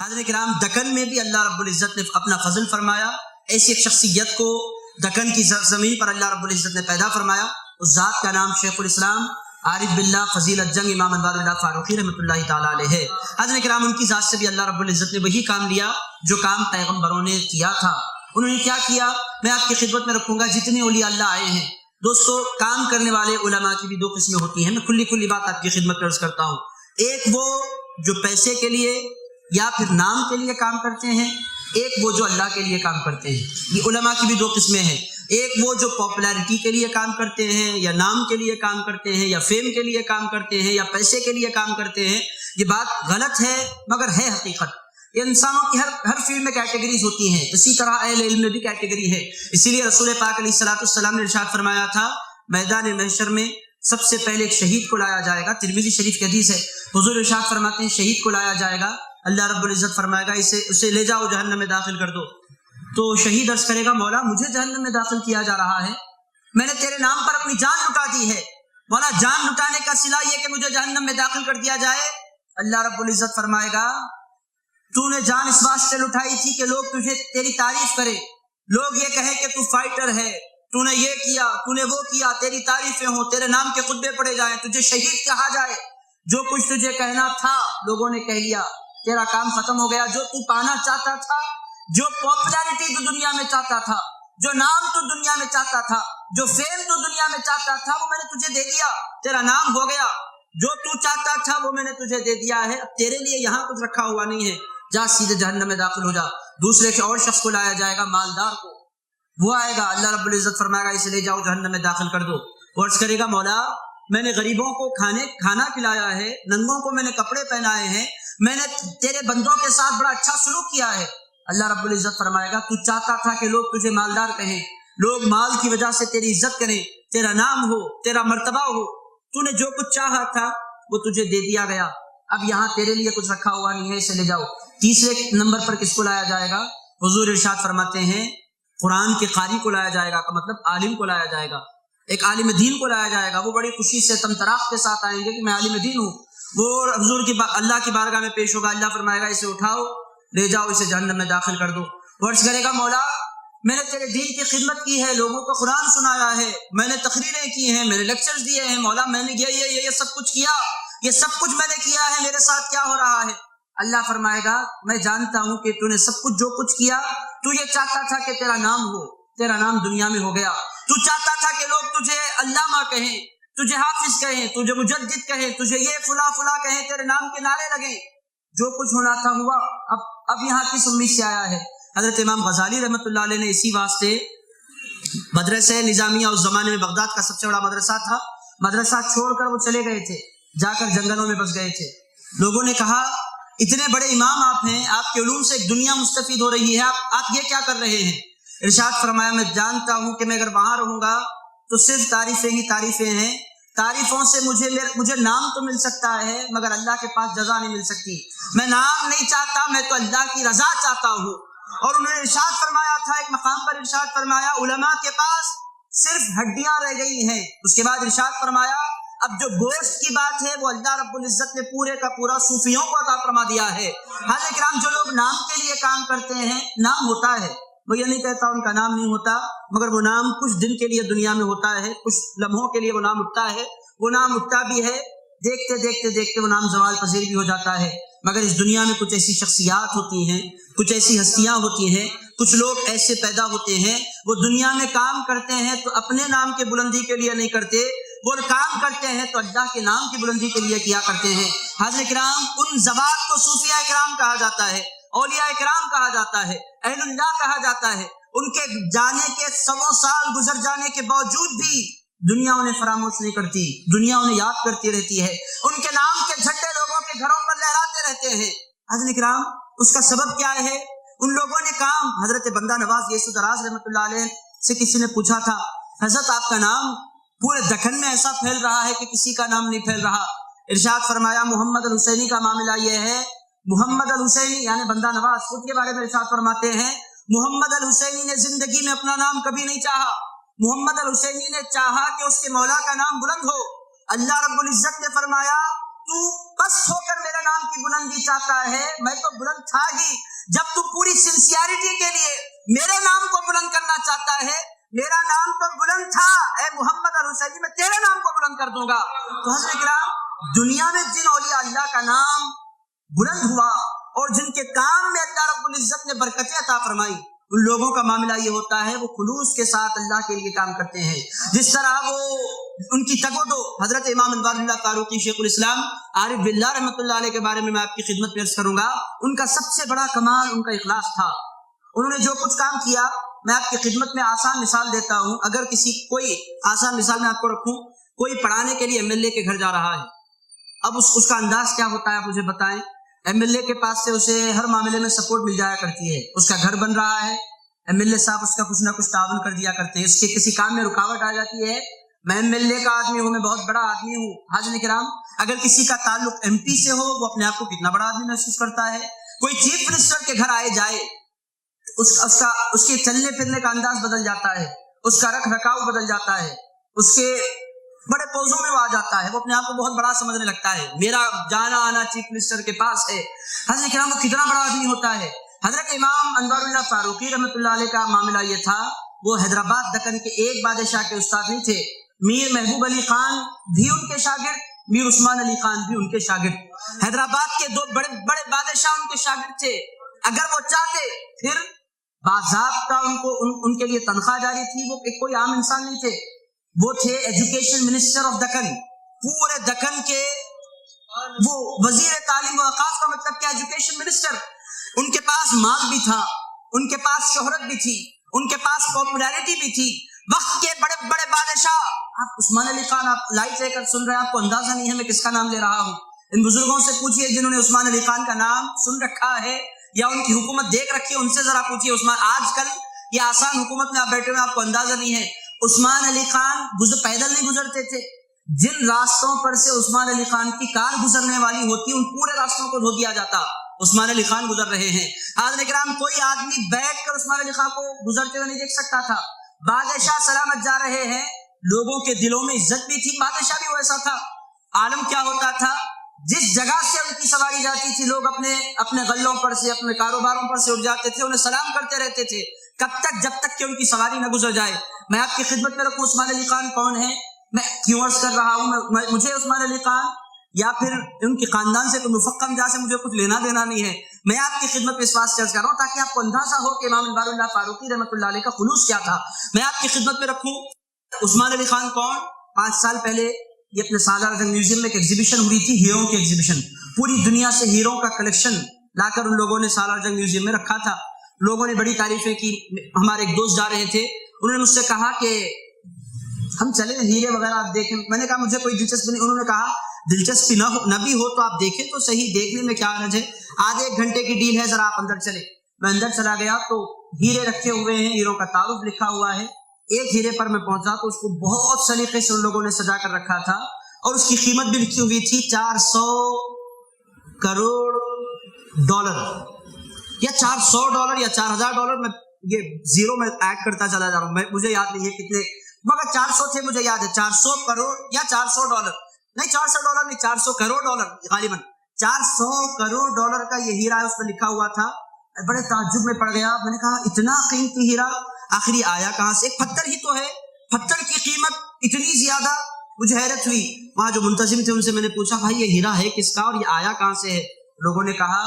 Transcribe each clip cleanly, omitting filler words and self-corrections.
حضرت کرام دکن میں بھی اللہ رب العزت نے اپنا فضل فرمایا، ایسی ایک شخصیت کو دکن کی زمین پر اللہ رب العزت نے پیدا فرمایا، اس ذات کا نام شیخ الاسلام عارف باللہ فضیلت جنگ امام انوار اللہ فاروقی رحمۃ اللہ تعالیٰ علیہ ہے۔ حضرت کرام ان کی ذات سے بھی اللہ رب العزت نے وہی کام لیا جو کام پیغمبروں نے کیا تھا۔ انہوں نے کیا کیا میں آپ کی خدمت میں رکھوں گا۔ جتنے اولیاء اللہ آئے ہیں دوستو، کام کرنے والے علماء کی بھی دو قسمیں ہوتی ہیں، میں کھلی بات آپ کی خدمت میں عرض کرتا ہوں۔ ایک وہ جو پیسے کے لیے یا پھر نام کے لیے کام کرتے ہیں، ایک وہ جو اللہ کے لیے کام کرتے ہیں۔ یہ علماء کی بھی دو قسمیں ہیں، ایک وہ جو پاپولیرٹی کے لیے کام کرتے ہیں یا نام کے لیے کام کرتے ہیں یا فیم کے لیے کام کرتے ہیں یا پیسے کے لیے کام کرتے ہیں۔ یہ بات غلط ہے مگر ہے حقیقت۔ یہ انسانوں کی ہر فیلڈ میں کیٹیگریز ہوتی ہیں، اسی طرح اہل علم میں بھی کیٹیگری ہے۔ اسی لیے رسول پاک علیہ الصلوۃ والسلام نے ارشاد فرمایا تھا، میدان محشر میں سب سے پہلے ایک شہید کو لایا جائے گا۔ ترمذی شریف کی حدیث ہے، حضور ارشاد فرماتے ہیں شہید کو لایا جائے گا، اللہ رب العزت فرمائے گا اسے لے جاؤ جہنم میں داخل کر دو۔ تو شہید عرض کرے گا، مولا مجھے جہنم میں داخل کیا جا رہا ہے، میں نے تیرے نام پر اپنی جان لٹا دی ہے، مولا جان لٹانے کا صلہ یہ کہ مجھے جہنم میں داخل کر دیا جائے۔ اللہ رب العزت فرمائے گا، تو نے جان اس واسطے لٹائی تھی کہ لوگ تجھے تیری تعریف کرے، لوگ یہ کہیں کہ تو فائٹر ہے، تو نے یہ کیا، تو نے وہ کیا، تیری تعریفیں ہوں، تیرے نام کے خطبے پڑھے جائیں، تجھے شہید کہا جائے۔ جو کچھ تجھے کہنا تھا لوگوں نے کہہ لیا، تیرا کام ختم ہو گیا۔ جو تو پانا چاہتا تھا، جو پاپولیرٹی تو دنیا میں چاہتا تھا، جو نام تو دنیا میں چاہتا تھا، جو فیم تو دنیا میں چاہتا تھا، وہ میں نے تجھے دے دیا، تیرا نام ہو گیا۔ جو تو چاہتا تھا وہ میں نے تجھے دے دیا ہے، اب تیرے لیے یہاں کچھ رکھا ہوا نہیں ہے، جا سیدھے جہنم میں داخل ہو جا۔ دوسرے اور شخص کو لایا جائے گا، مالدار کو، وہ آئے گا، اللہ رب العزت فرمائے گا اسے لے جاؤ جہنم میں داخل کر دو۔ وہ عرض کرے گا، مولا میں نے غریبوں کو کھانا کھلایا ہے، ننگوں کو میں نے کپڑے پہنائے ہیں، میں نے تیرے بندوں کے ساتھ بڑا اچھا سلوک کیا ہے۔ اللہ رب العزت فرمائے گا، تو چاہتا تھا کہ لوگ تجھے مالدار کہیں، لوگ مال کی وجہ سے تیری عزت کریں، تیرا نام ہو، تیرا مرتبہ ہو، تو نے جو کچھ چاہا تھا وہ تجھے دے دیا گیا، اب یہاں تیرے لیے کچھ رکھا ہوا نہیں ہے، اسے لے جاؤ۔ تیسرے نمبر پر کس کو لایا جائے گا؟ حضور ارشاد فرماتے ہیں قرآن کے قاری کو لایا جائے گا، کا مطلب عالم کو لایا جائے گا، ایک عالم دین کو لایا جائے گا۔ وہ بڑی خوشی سے تمطراق کے ساتھ آئیں گے کہ میں عالم دین ہوں۔ وہ حضور کی اللہ کی بارگاہ میں پیش ہوگا، اللہ فرمائے گا اسے اٹھاؤ، لے جاؤ، اسے جہنم میں داخل کر دو۔ وہ عرض کرے گا، مولا میں نے تیرے دین کی خدمت کی ہے، لوگوں کو قرآن سنایا ہے، میں نے تقریریں کی ہیں، میں نے لیکچرز دیے ہیں، مولا میں نے یہ سب کچھ کیا، یہ سب کچھ میں نے کیا ہے، میرے ساتھ کیا ہو رہا ہے؟ اللہ فرمائے گا، میں جانتا ہوں کہ تو نے سب کچھ جو کچھ کیا، تو یہ چاہتا تھا کہ تیرا نام ہو، تیرا نام دنیا میں ہو گیا، تو چاہتا تھا کہ لوگ تجھے علامہ کہیں، تجھے حافظ کہیں، تجھے مجدد کہیں، تجھے یہ فلاں فلاں کہیں، تیرے نام کے نعرے لگیں، جو کچھ ہونا تھا ہوا، اب یہاں کس امید سے آیا ہے؟ حضرت امام غزالی رحمۃ اللہ علیہ نے اسی واسطے مدرسہ نظامیہ اس زمانے میں بغداد کا سب سے بڑا مدرسہ تھا، مدرسہ چھوڑ کر وہ چلے گئے تھے، جا کر جنگلوں میں بس گئے تھے۔ لوگوں نے کہا اتنے بڑے امام آپ ہیں، آپ کے علوم سے ایک دنیا مستفید ہو رہی ہے، آپ یہ کیا کر رہے ہیں؟ ارشاد فرمایا، میں جانتا ہوں کہ میں اگر وہاں رہوں گا تو صرف تعریفیں ہی تعریفیں ہیں، تعریفوں سے مجھے نام تو مل سکتا ہے مگر اللہ کے پاس جزا نہیں مل سکتی۔ میں نام نہیں چاہتا، میں تو اللہ کی رضا چاہتا ہوں۔ اور انہوں نے ارشاد فرمایا تھا، ایک مقام پر ارشاد فرمایا، علماء کے پاس صرف ہڈیاں رہ گئی ہیں۔ اس کے بعد ارشاد فرمایا، اب جو گوشت کی بات ہے وہ اللہ رب العزت نے پورے کا پورا صوفیوں کو عطا فرما دیا ہے۔ حضرت کرام جو لوگ نام کے لیے کام کرتے ہیں، نام ہوتا ہے، وہ یہ نہیں کہتا ان کا نام نہیں ہوتا، مگر وہ نام کچھ دن کے لیے دنیا میں ہوتا ہے، کچھ لمحوں کے لیے وہ نام اٹھتا ہے، وہ نام اٹھتا بھی ہے، دیکھتے دیکھتے دیکھتے وہ نام زوال پذیر بھی ہو جاتا ہے۔ مگر اس دنیا میں کچھ ایسی شخصیات ہوتی ہیں، کچھ ایسی ہستیاں ہوتی ہیں، کچھ لوگ ایسے پیدا ہوتے ہیں، وہ دنیا میں کام کرتے ہیں تو اپنے نام کے بلندی کے لیے نہیں کرتے، وہ کام کرتے ہیں تو اللہ کے نام کی بلندی کے لیے کیا کرتے ہیں۔ حضرت کرام ان ذوات کو صوفیاء کرام کہا جاتا ہے، اولیاء کرام کہا جاتا ہے، اہل اللہ کہا جاتا ہے۔ ان کے جانے کے 100 سال گزر جانے کے باوجود بھی دنیا انہیں فراموش نہیں کرتی، دنیا انہیں یاد کرتی رہتی ہے، ان کے نام کے جھنڈے لوگوں کے گھروں پر لہراتے رہتے ہیں۔ حضرت کرام اس کا سبب کیا ہے؟ ان لوگوں نے کام، حضرت بندہ نواز یسوع دراز رحمۃ اللہ علیہ سے کسی نے پوچھا تھا، حضرت آپ کا نام پورے دکن میں ایسا پھیل رہا ہے کہ کسی کا نام نہیں پھیل رہا۔ ارشاد فرمایا، محمد الحسینی کا معاملہ یہ ہے، محمد الحسینی یعنی بندہ نواز خود کے بارے میں ارشاد فرماتے ہیں، محمد الحسینی نے زندگی میں اپنا نام کبھی نہیں چاہا، محمد الحسینی نے چاہا کہ اس کے مولا کا نام بلند ہو۔ اللہ رب العزت نے فرمایا، تو پست ہو کر میرے نام کی بلندی چاہتا ہے، میں تو بلند تھا ہی. جب تو پوری سنسیئرٹی کے لیے میرے نام کو بلند کرنا چاہتا ہے، میرا نام تو بلند تھا، اے محمد اور حسین، میں تیرے نام کو بلند کر دوں گا. تو حضرت کرام، دنیا میں جن اولیاء اللہ کا نام بلند ہوا اور جن کے کام میں اللہ رب العزت نے برکتیں عطا فرمائی، ان لوگوں کا معاملہ یہ ہوتا ہے وہ خلوص کے ساتھ اللہ کے لیے کام کرتے ہیں. جس طرح وہ ان کی تگ و دو حضرت امام انوار اللہ فاروقی شیخ الاسلام عارف باللہ رحمۃ اللہ علیہ کے بارے میں آپ کی خدمت میں عرض کروں گا. ان کا سب سے بڑا کمال ان کا اخلاص تھا. انہوں نے جو کچھ کام کیا، میں آپ کی خدمت میں آسان مثال دیتا ہوں. اگر کوئی آسان مثال میں آپ کو رکھوں، کوئی پڑھانے کے لیے ایم ایل اے کے گھر جا رہا ہے. اب اس کا انداز کیا ہوتا ہے آپ مجھے بتائیں. ایم ایل اے کے پاس سے اسے ہر معاملے میں سپورٹ مل جایا کرتی ہے. اس کا گھر بن رہا ہے، ایم ایل اے صاحب اس کا کچھ نہ کچھ تعاون کر دیا کرتے ہیں. اس کے کسی کام میں رکاوٹ آ جاتی ہے، میں ایم ایل اے کا آدمی ہوں، میں بہت بڑا آدمی ہوں. حاضرین کرام، اگر کسی کا تعلق ایم پی سے ہو، وہ اپنے آپ کو کتنا بڑا آدمی محسوس کرتا ہے. کوئی چیف منسٹر کے گھر آئے جائے، اس کے چلنے پھرنے کا انداز بدل جاتا ہے، اس کا رکھ رکھاؤ بدل جاتا ہے، اس کے بڑے پوزوں میں وہ آ جاتا ہے، وہ اپنے آپ کو بہت بڑا سمجھنے لگتا ہے. میرا جانا آنا چیف منسٹر کے پاس ہے. حضرت کرام، وہ کتنا بڑا آدمی ہوتا ہے. حضرت امام انوار اللہ فاروقی رحمۃ اللہ علیہ کا معاملہ یہ تھا، وہ حیدرآباد دکن کے ایک بادشاہ کے استاد نہیں تھے. میر محبوب علی خان بھی ان کے شاگرد، میر عثمان علی خان بھی ان کے شاگرد. حیدرآباد کے دو بڑے بڑے بادشاہ ان کے شاگرد تھے. اگر وہ چاہتے پھر باضابطہ ان کے لیے تنخواہ جاری تھی. وہ کوئی عام انسان نہیں تھے، وہ تھے ایجوکیشن منسٹر آف دکن. پورے دکن کے وہ وزیر تعلیم و اوقاف کا مطلب کیا، ایجوکیشن منسٹر. ان کے پاس مال بھی تھا، ان کے پاس شہرت بھی تھی، ان کے پاس پاپولیرٹی بھی تھی. وقت کے بڑے بڑے بادشاہ، آپ عثمان علی خان آپ لائٹ لے کر سن رہے ہیں، آپ کو اندازہ نہیں ہے میں کس کا نام لے رہا ہوں. ان بزرگوں سے پوچھئے جنہوں نے عثمان علی خان کا نام سن رکھا ہے یا ان کی حکومت دیکھ رکھی ہے، ان سے ذرا پوچھئے. آج کل یہ آسان حکومت میں آپ بیٹھے ہوئے، آپ کو اندازہ نہیں ہے. عثمان علی خان پیدل نہیں گزرتے تھے. جن راستوں پر سے عثمان علی خان کی کار گزرنے والی ہوتی، ان پورے راستوں کو دھو دیا جاتا. عثمان علی خان گزر رہے ہیں. حاضرین کرام، کوئی آدمی بیٹھ کر عثمان علی خان کو گزرتے ہوئے نہیں دیکھ سکتا تھا. بادشاہ سلامت جا رہے ہیں، لوگوں کے دلوں میں عزت بھی تھی. بادشاہ بھی ویسا تھا. عالم کیا ہوتا تھا، جس جگہ سے ان کی سواری جاتی تھی، لوگ اپنے غلوں پر سے، اپنے کاروباروں پر سے اٹھ جاتے تھے، انہیں سلام کرتے رہتے تھے. کب تک؟ جب تک کہ ان کی سواری نہ گزر جائے. میں آپ کی خدمت میں رکھوں، عثمان علی خان کون ہے، میں کیوں عرض کر رہا ہوں. مجھے عثمان علی خان یا پھر ان کے خاندان سے کوئی مفقم جہاں سے مجھے کچھ لینا دینا نہیں ہے. میں آپ کی خدمت میں اس واسطے عرض کر رہا ہوں تاکہ آپ کو اندازہ ہو کہ امام انوار اللہ فاروقی رحمۃ اللہ علیہ کا خلوص کیا تھا. میں آپ کی خدمت میں رکھوں، عثمان علی خان کون. 5 سال پہلے یہ اپنے سالار جنگ میوزیم میں ایک ایگزیبیشن ہوئی تھی، ہیروں کی ایگزیبیشن. پوری دنیا سے ہیروں کا کلیکشن لا کر ان لوگوں نے سالار جنگ میوزیم میں رکھا تھا. لوگوں نے بڑی تعریفیں کی. ہمارے ایک دوست جا رہے تھے، انہوں نے مجھ سے کہا کہ ہم چلیں ہیرے وغیرہ آپ دیکھیں. میں نے کہا مجھے کوئی دلچسپی نہیں. انہوں نے کہا دلچسپی نہ بھی ہو تو آپ دیکھیں تو صحیح، دیکھنے میں کیا حرج ہے، آدھے 1 گھنٹے کی ڈیل ہے، ذرا آپ اندر چلے. میں اندر چلا گیا تو ہیرے رکھے ہوئے ہیں، ہیروں کا تعارف لکھا ہوا ہے. ایک ہیرے پر میں پہنچا تو اس کو بہت سلیقے سے ان لوگوں نے سجا کر رکھا تھا اور اس کی قیمت بھی لکھی ہوئی تھی $400 کروڑ یا $400 یا $4000. میں یہ زیرو میں ایڈ کرتا چلا جا رہا ہوں، مجھے یاد نہیں ہے کتنے، مگر 400 تھے مجھے یاد ہے. 400 کروڑ یا $400 نہیں، $400 نہیں، $400 کروڑ غالباً. $400 کروڑ کا یہ ہیرا ہے، اس پہ لکھا ہوا تھا. بڑے تعجب میں پڑ گیا. میں نے کہا اتنا قیمتی ہیرا آخری آیا کہاں سے؟ ایک پتھر ہی تو ہے، پتھر کی قیمت اتنی زیادہ. مجھے حیرت ہوئی. وہاں جو منتظم تھے ان سے میں نے پوچھا بھائی یہ ہیرا ہے کس کا اور یہ آیا کہاں سے ہے؟ لوگوں نے کہا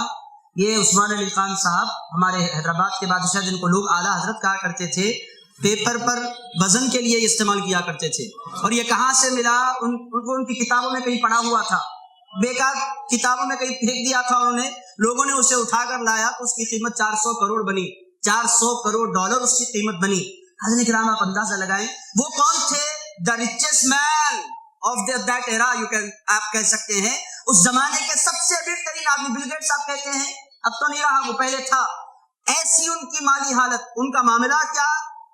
یہ عثمان علی خان صاحب ہمارے حیدرآباد کے بادشاہ، جن کو لوگ اعلیٰ حضرت کہا کرتے تھے، پیپر پر وزن کے لیے استعمال کیا کرتے تھے. اور یہ کہاں سے ملا؟ ان کی کتابوں میں کہیں پڑھا ہوا تھا، بیکار کتابوں میں کہیں پھینک دیا تھا انہوں نے. لوگوں نے اسے اٹھا کر لایا تو اس کی قیمت 400 کروڑ بنی. $400 کروڑ اس کی قیمت بنی. حضرت کرام آپ اندازہ لگائیں وہ کون تھے؟ the richest man of that era، آپ کہہ سکتے ہیں اس زمانے کے سب سے امیر ترین آدمی. بل گیٹس آپ کہتے ہیں، اب تو نہیں رہا، وہ پہلے تھا. ایسی ان کی مالی حالت، ان کا معاملہ کیا،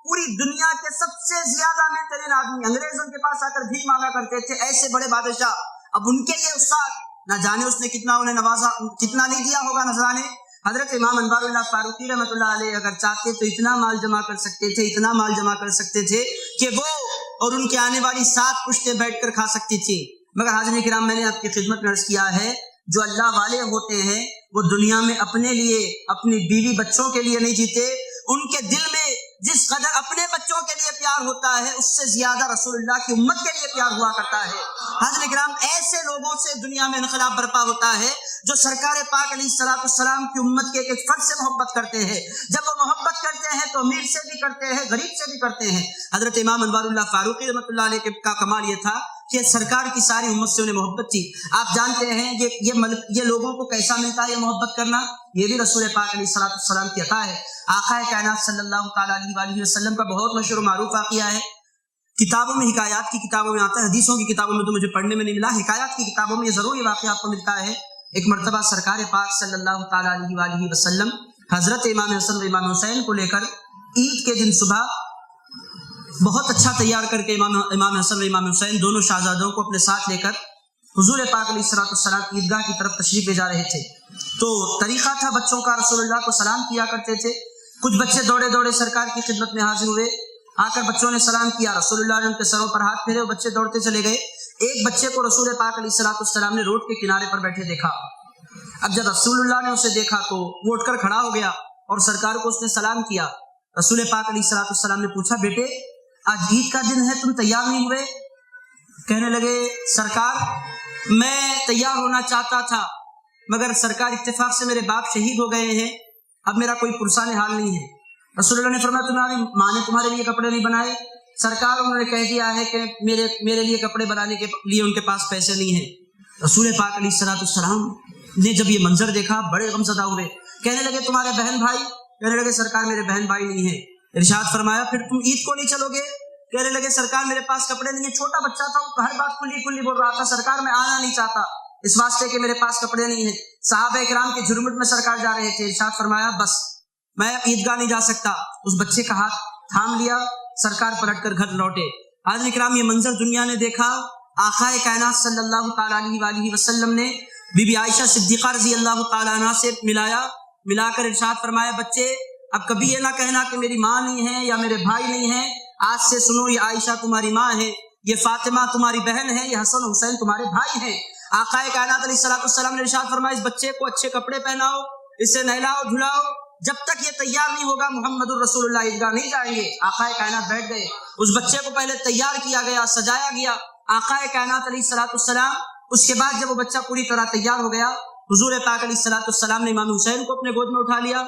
پوری دنیا کے سب سے زیادہ امیر ترین آدمی. انگریز ان کے پاس آ کر بھیک مانگا کرتے تھے، ایسے بڑے بادشاہ. اب ان کے لیے استاد، نہ جانے اس نے کتنا انہیں نوازا، کتنا نہیں دیا ہوگا نذرانے. حضرت امام انوار اللہ فاروقی رحمۃ اللہ علیہ اگر چاہتے تو اتنا مال جمع کر سکتے تھے، اتنا مال جمع کر سکتے تھے کہ وہ اور ان کے آنے والی 7 پشتیں بیٹھ کر کھا سکتی تھی. مگر حاضرین کرام، میں نے آپ کی خدمت میں عرض کیا ہے جو اللہ والے ہوتے ہیں وہ دنیا میں اپنے لیے اپنی بیوی بچوں کے لیے نہیں جیتے، ان کے دل میں جس قدر اپنے بچوں کے لیے پیار ہوتا ہے اس سے زیادہ رسول اللہ کی امت کے لیے پیار ہوا کرتا ہے۔ حضرت کرام ایسے لوگوں سے دنیا میں انقلاب برپا ہوتا ہے جو سرکار پاک علیہ السلام کی امت کے ایک فرد سے محبت کرتے ہیں۔ جب وہ محبت کرتے ہیں تو امیر سے بھی کرتے ہیں، غریب سے بھی کرتے ہیں۔ حضرت امام انوار اللہ فاروقی رحمۃ اللہ علیہ کا کمال یہ تھا کہ سرکار کی ساری امت سے انہیں محبت تھی۔ آپ جانتے ہیں یہ لوگوں کو کیسا ملتا ہے یہ محبت کرنا، یہ بھی رسول پاک علیہ السلام کی عطا ہے۔ آقا کائنات صلی اللہ تعالیٰ علیہ وسلم کا بہت مشہور و معروف واقعہ ہے، کتابوں میں حکایات کی کتابوں میں آتا ہے، حدیثوں کی کتابوں میں تو مجھے پڑھنے میں نہیں ملا، حکایات کی کتابوں میں یہ ضرور یہ واقعہ آپ کو ملتا ہے۔ ایک مرتبہ سرکار پاک صلی اللہ تعالیٰ علیہ وسلم حضرت امام حسن و امام حسین کو لے کر عید کے دن صبح بہت اچھا تیار کر کے امام حسن و امام حسین دونوں شہزادوں کو اپنے ساتھ لے کر حضور پاک علیہ السلام عیدگاہ کی طرف تشریف لے جا رہے تھے۔ تو طریقہ تھا بچوں کا، رسول اللہ کو سلام کیا کرتے تھے۔ کچھ بچے دوڑے دوڑے سرکار کی خدمت میں حاضر ہوئے، آ کر بچوں نے سلام کیا، رسول اللہ نے ان کے سروں پر ہاتھ پھیرے، وہ بچے دوڑتے چلے گئے۔ ایک بچے کو رسول پاک علیہ السلام نے روڈ کے کنارے پر بیٹھے دیکھا۔ اب جب رسول اللہ نے اسے دیکھا تو وہ اٹھ کر کھڑا ہو گیا اور سرکار کو اس نے سلام کیا۔ رسول پاک علیہ السلام نے پوچھا، بیٹے آج عید کا دن ہے، تم تیار نہیں ہوئے؟ کہنے لگے، سرکار میں تیار ہونا چاہتا تھا مگر سرکار اتفاق سے میرے باپ شہید ہو گئے ہیں، اب میرا کوئی پرسان حال نہیں ہے۔ رسول اللہ نے فرمایا، تمہاری ماں نے تمہارے لیے کپڑے نہیں بنائے؟ سرکار انہوں نے کہہ دیا ہے کہ میرے لیے کپڑے بنانے کے لیے ان کے پاس پیسے نہیں ہیں۔ رسول پاک علیہ السلام نے جب یہ منظر دیکھا بڑے غمزدہ ہوئے، کہنے لگے تمہارے بہن بھائی؟ کہنے لگے سرکار میرے بہن بھائی نہیں ہیں۔ ارشاد فرمایا، پھر تم عید کو نہیں چلو گے؟ کہنے لگے سرکار میرے پاس کپڑے نہیں ہیں، چھوٹا بچہ تھا، وہ ہر بات کھلی بول رہا تھا، سرکار میں آنا نہیں چاہتا اس واسطے کہ میرے پاس کپڑے نہیں ہیں۔ صحابہ کرام کے جھرمٹ میں سرکار جا رہے تھے، ارشاد فرمایا بس میں عیدگاہ نہیں جا سکتا۔ اس بچے کا ہاتھ تھام لیا، سرکار پلٹ کر گھر لوٹے۔ حاضرین کرام یہ منظر دنیا نے دیکھا، آقا کائنات صلی اللہ تعالیٰ علیہ وسلم نے بی بی عائشہ صدیقہ رضی اللہ تعالیٰ عنہ سے ملا کر ارشاد فرمایا، بچے اب کبھی یہ نہ کہنا کہ میری ماں نہیں ہے یا میرے بھائی نہیں ہیں، آج سے سنو یہ عائشہ تمہاری ماں ہے، یہ فاطمہ تمہاری بہن ہے، یہ حسن حسین تمہارے بھائی ہیں۔ آقا کائنات علیہ السلام نے ارشاد فرمایا، اس بچے کو اچھے کپڑے پہناؤ، اسے نہلاؤ دھلاؤ، جب تک یہ تیار نہیں ہوگا محمد الرسول اللہ عیدگاہ نہیں جائیں گے۔ آقا کائنات بیٹھ گئے، اس بچے کو پہلے تیار کیا گیا، سجایا گیا۔ آقا کائنات علیہ السلام اس کے بعد جب وہ بچہ پوری طرح تیار ہو گیا، حضور پاک علیہ السلام نے امام حسین کو اپنے گود میں اٹھا لیا،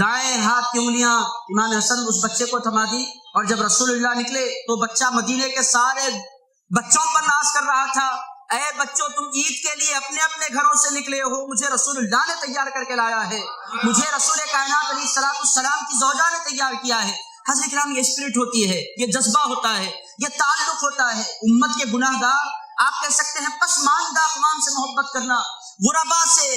دائیں ہاتھ کی انگلیاں امام حسن اس بچے کو تھما دی، اور جب رسول اللہ نکلے تو بچہ مدینے کے سارے بچوں پر ناز کر رہا تھا، اے بچوں تم عید کے لیے اپنے اپنے گھروں سے نکلے ہو، مجھے رسول اللہ نے تیار کر کے لایا ہے، مجھے رسول کائنات علیہ السلام کی زوجہ نے تیار کیا ہے۔ حضرت کرام یہ اسپرٹ ہوتی ہے، یہ جذبہ ہوتا ہے، یہ تعلق ہوتا ہے۔ امت کے گناہ گار آپ کہہ سکتے ہیں پسماندہ اقوام سے محبت کرنا، غربا سے،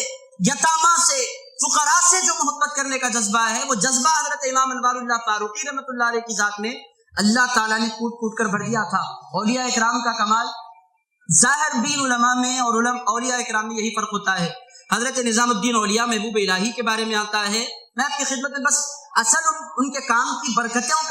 یتاما سے، فقراء سے جو محبت کرنے کا جذبہ ہے، وہ جذبہ حضرت امام انوار اللہ فاروقی رحمۃ اللہ علیہ کی ذات میں اللہ تعالیٰ نے کوٹ کوٹ کر بھر دیا تھا۔ اولیاء اکرام کا کمال ظاہر بین علماء میں اور اولیاء اکرام میں یہی فرق ہوتا ہے۔ حضرت نظام الدین اولیاء محبوب الہی کے بارے میں آتا ہے، میں آپ کی خدمت میں بس اصل ان کے کام کی برکتوں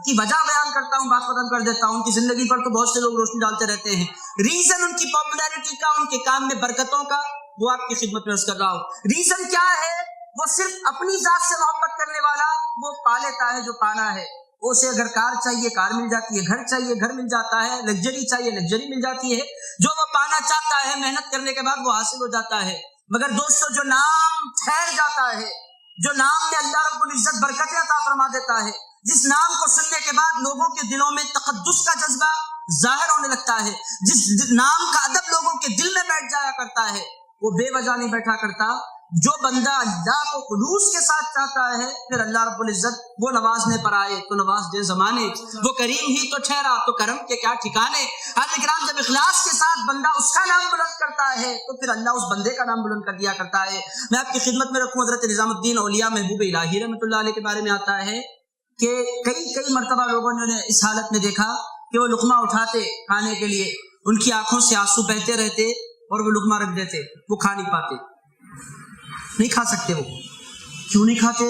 کی وجہ بیان کرتا ہوں، بات ختم کر دیتا ہوں۔ ان کی زندگی پر تو بہت سے لوگ روشنی ڈالتے رہتے ہیں، ریزن ان کی پاپولیرٹی کا، ان کے کام میں برکتوں کا، وہ آپ کی خدمت میں عرض کر رہا ہوں۔ ریزن کیا ہے؟ وہ صرف اپنی ذات سے محبت کرنے والا وہ پا لیتا ہے جو پانا ہے، اسے اگر کار چاہیے کار مل جاتی ہے، گھر چاہیے گھر مل جاتا ہے، لگژری چاہیے لگژری مل جاتی ہے، جو وہ پانا چاہتا ہے محنت کرنے کے بعد وہ حاصل ہو جاتا ہے۔ مگر دوستو جو نام ٹھہر جاتا ہے، جو نام میں اللہ رب العزت برکتیں عطا فرما دیتا ہے، جس نام کو سننے کے بعد لوگوں کے دلوں میں تقدس کا جذبہ ظاہر ہونے لگتا ہے، جس نام کا ادب لوگوں کے دل میں بیٹھ جایا کرتا ہے، وہ بے وجہ نہیں بیٹھا کرتا۔ جو بندہ اللہ کو خلوص کے ساتھ چاہتا ہے، پھر اللہ رب العزت وہ نوازنے پر آئے تو نواز دے زمانے، وہ کریم ہی تو ٹھہرا تو کرم کے کیا ٹھکانے۔ حضرت کرام جب اخلاص کے ساتھ بندہ اس کا نام بلند کرتا ہے تو پھر اللہ اس بندے کا نام بلند کر دیا کرتا ہے۔ میں آپ کی خدمت میں رکھوں، حضرت نظام الدین اولیاء محبوب الہی رحمۃ اللہ علیہ کے بارے میں آتا ہے کہ کئی مرتبہ لوگوں نے اس حالت میں دیکھا کہ وہ لقمہ اٹھاتے کھانے کے لیے، ان کی آنکھوں سے آنسو بہتے رہتے اور وہ لقمہ رکھ دیتے، وہ کھا نہیں پاتے، نہیں کھا سکتے۔ وہ کیوں نہیں کھاتے؟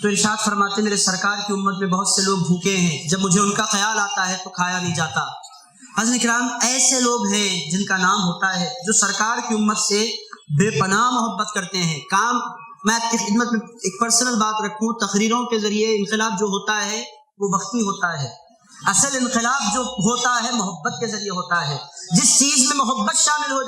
تو ارشاد فرماتے میرے سرکار کی امت میں بہت سے لوگ بھوکے ہیں، جب مجھے ان کا خیال آتا ہے تو کھایا نہیں جاتا۔ حضرت کرام ایسے لوگ ہیں جن کا نام ہوتا ہے، جو سرکار کی امت سے بے پناہ محبت کرتے ہیں. کام میں آپ کی خدمت میں ایک پرسنل بات رکھوں، تقریروں کے ذریعے انقلاب جو ہوتا ہے وہ وقتی ہوتا ہے. اصل انقلاب جو ہوتا ہے محبت کے ذریعے ہوتا ہے. جس چیز میں محبت شامل ہو جائے